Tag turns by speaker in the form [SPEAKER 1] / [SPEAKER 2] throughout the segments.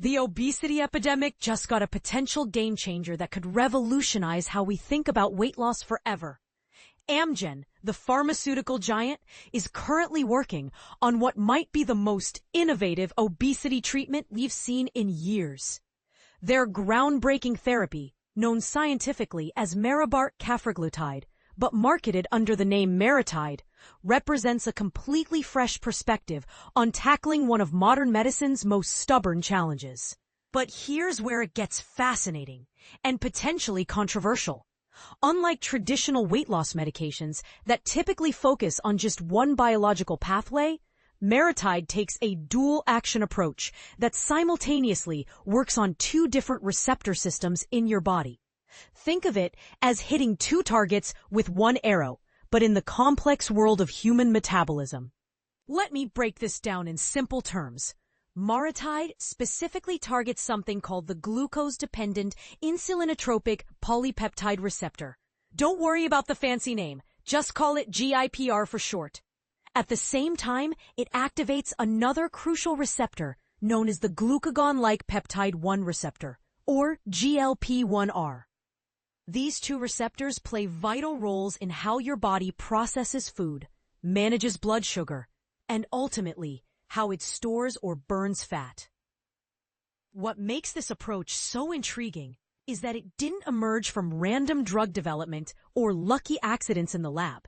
[SPEAKER 1] The obesity epidemic just got a potential game changer that could revolutionize how we think about weight loss forever. Amgen, the pharmaceutical giant, is currently working on what might be the most innovative obesity treatment we've seen in years. Their groundbreaking therapy, known scientifically as maridebart cafraglutide, but marketed under the name MariTide, represents a completely fresh perspective on tackling one of modern medicine's most stubborn challenges. But here's where it gets fascinating and potentially controversial. Unlike traditional weight loss medications that typically focus on just one biological pathway, MariTide takes a dual-action approach that simultaneously works on two different receptor systems in your body. Think of it as hitting two targets with one arrow, but in the complex world of human metabolism. Let me break this down in simple terms. MariTide specifically targets something called the glucose-dependent insulinotropic polypeptide receptor. Don't worry about the fancy name, just call it GIPR for short. At the same time, it activates another crucial receptor known as the glucagon-like peptide 1 receptor, or GLP-1R. These two receptors play vital roles in how your body processes food, manages blood sugar, and ultimately, how it stores or burns fat. What makes this approach so intriguing is that it didn't emerge from random drug development or lucky accidents in the lab.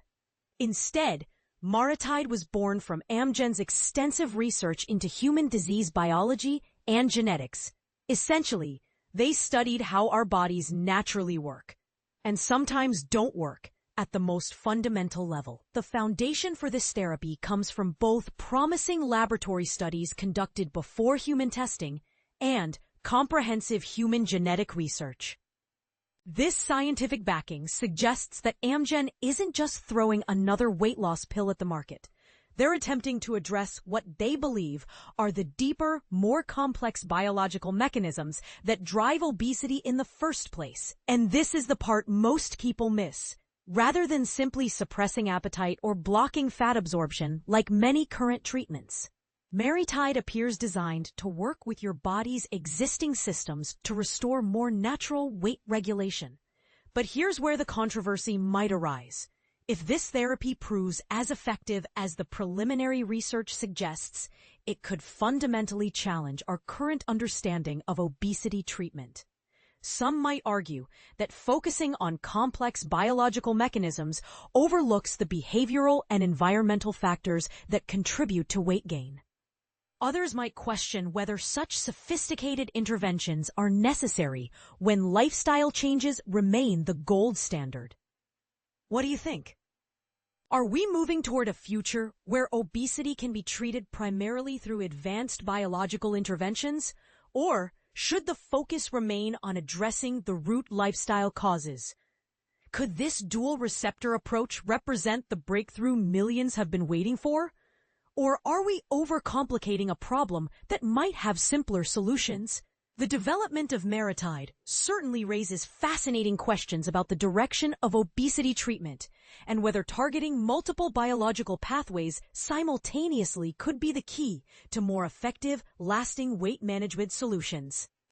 [SPEAKER 1] Instead, MariTide was born from Amgen's extensive research into human disease biology and genetics. Essentially, they studied how our bodies naturally work, and sometimes don't work, at the most fundamental level. The foundation for this therapy comes from both promising laboratory studies conducted before human testing and comprehensive human genetic research. This scientific backing suggests that Amgen isn't just throwing another weight loss pill at the market. They're attempting to address what they believe are the deeper, more complex biological mechanisms that drive obesity in the first place. And this is the part most people miss. Rather than simply suppressing appetite or blocking fat absorption like many current treatments, MariTide appears designed to work with your body's existing systems to restore more natural weight regulation. But here's where the controversy might arise. If this therapy proves as effective as the preliminary research suggests, it could fundamentally challenge our current understanding of obesity treatment. Some might argue that focusing on complex biological mechanisms overlooks the behavioral and environmental factors that contribute to weight gain. Others might question whether such sophisticated interventions are necessary when lifestyle changes remain the gold standard. What do you think? Are we moving toward a future where obesity can be treated primarily through advanced biological interventions, or should the focus remain on addressing the root lifestyle causes? Could this dual receptor approach represent the breakthrough millions have been waiting for? Or are we overcomplicating a problem that might have simpler solutions? The development of MariTide certainly raises fascinating questions about the direction of obesity treatment and whether targeting multiple biological pathways simultaneously could be the key to more effective, lasting weight management solutions.